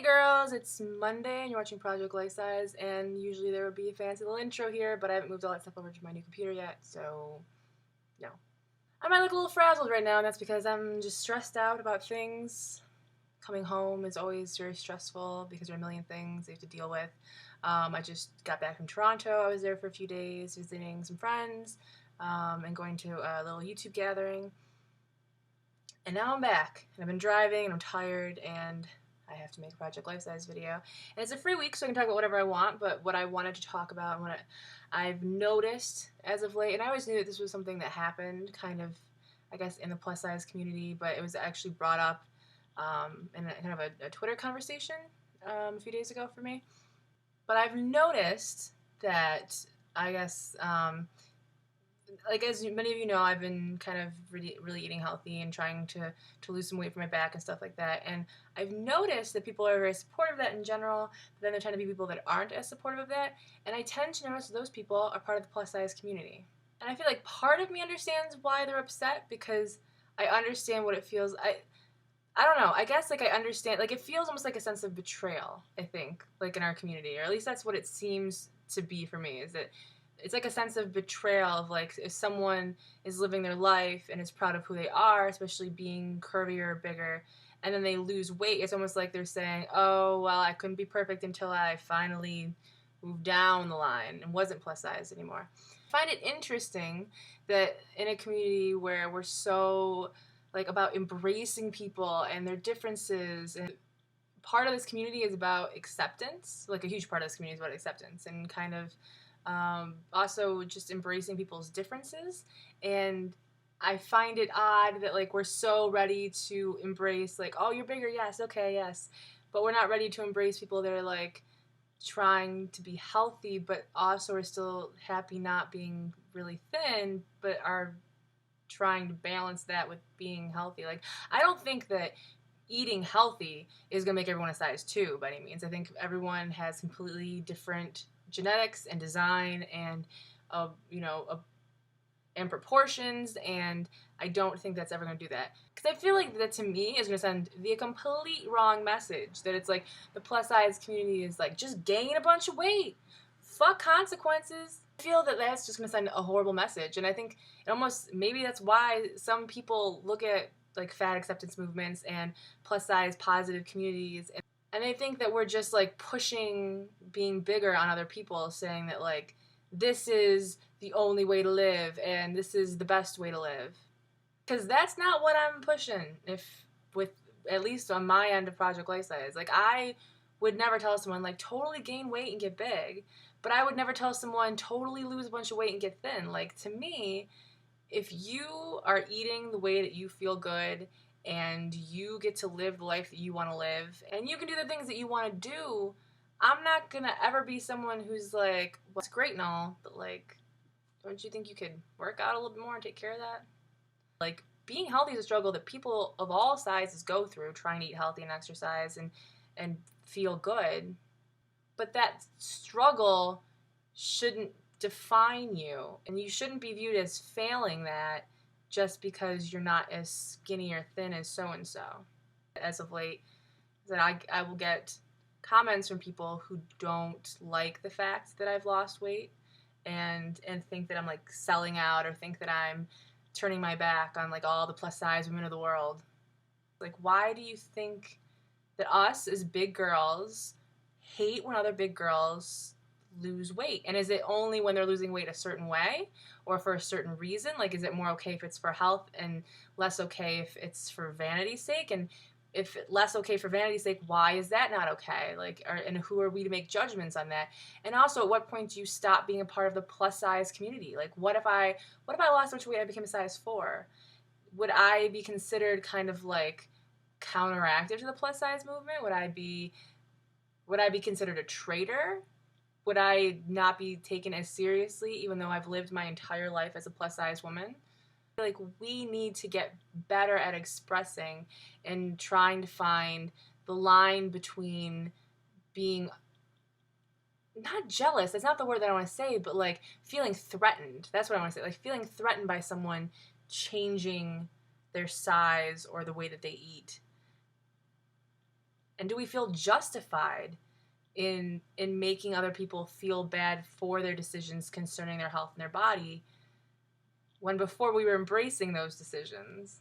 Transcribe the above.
Hey girls, it's Monday and you're watching Project Life Size, and usually there would be a fancy little intro here, but I haven't moved all that stuff over to my new computer yet, so no. I might look a little frazzled right now, and that's because I'm just stressed out about things. Coming home is always very stressful because there are a million things you have to deal with. I just got back from Toronto. I was there for a few days visiting some friends and going to a little YouTube gathering. And now I'm back, and I've been driving, and I'm tired, and I have to make a Project Life Size video. And it's a free week, so I can talk about whatever I want, but what I wanted to talk about and what I've noticed as of late, and I always knew that this was something that happened kind of, I guess, in the plus size community, but it was actually brought up in kind of a Twitter conversation a few days ago for me. But I've noticed that, I guess, like as many of you know, I've been kind of really eating healthy and trying to lose some weight for my back and stuff like that. And I've noticed that people are very supportive of that in general, but then they're trying to be people that aren't as supportive of that. And I tend to notice that those people are part of the plus size community. And I feel like part of me understands why they're upset because I understand what it feels. I don't know. I guess like I understand. Like it feels almost like a sense of betrayal. I think like in our community, or at least that's what it seems to be for me. Is that it's like a sense of betrayal of like if someone is living their life and is proud of who they are, especially being curvier or bigger, and then they lose weight, it's almost like they're saying, oh, well, I couldn't be perfect until I finally moved down the line and wasn't plus size anymore. I find it interesting that in a community where we're so like about embracing people and their differences, and part of this community is about acceptance, like a huge part of this community is about acceptance and kind of also just embracing people's differences. And I find it odd that like we're so ready to embrace like, oh, you're bigger, yes, okay, yes, but we're not ready to embrace people that are like trying to be healthy but also are still happy not being really thin but are trying to balance that with being healthy. Like I don't think that eating healthy is going to make everyone a size 2 by any means. I think everyone has completely different genetics and design and and proportions, and I don't think that's ever going to do that because I feel like that to me is going to send the complete wrong message that it's like the plus size community is like just gain a bunch of weight, fuck consequences. I feel that that's just going to send a horrible message, and I think it almost maybe that's why some people look at like fat acceptance movements and plus size positive communities and they think that we're just like pushing being bigger on other people, saying that like this is the only way to live and this is the best way to live. Because that's not what I'm pushing, if with at least on my end of Project Life Size. Like I would never tell someone like totally gain weight and get big, but I would never tell someone totally lose a bunch of weight and get thin. Like to me, if you are eating the way that you feel good and you get to live the life that you want to live and you can do the things that you want to do, I'm not going to ever be someone who's like, well, it's great and all, but like, don't you think you could work out a little bit more and take care of that? Like, being healthy is a struggle that people of all sizes go through, trying to eat healthy and exercise and feel good. But that struggle shouldn't define you, and you shouldn't be viewed as failing that just because you're not as skinny or thin as so-and-so. As of late, that I will get comments from people who don't like the fact that I've lost weight and think that I'm like selling out or think that I'm turning my back on like all the plus size women of the world. Like, why do you think that us as big girls hate when other big girls lose weight? And is it only when they're losing weight a certain way or for a certain reason? Like, is it more okay if it's for health and less okay if it's for vanity's sake? And if less okay for vanity's sake, why is that not okay? Like, and who are we to make judgments on that? And also, at what point do you stop being a part of the plus size community? Like, what if I lost so much weight and I became a size 4? Would I be considered kind of like counteractive to the plus size movement? Would I be considered a traitor? Would I not be taken as seriously even though I've lived my entire life as a plus size woman? I feel like we need to get better at expressing and trying to find the line between being not jealous, that's not the word that I want to say, but like feeling threatened. That's what I want to say. Like feeling threatened by someone changing their size or the way that they eat. And do we feel justified in making other people feel bad for their decisions concerning their health and their body when before we were embracing those decisions?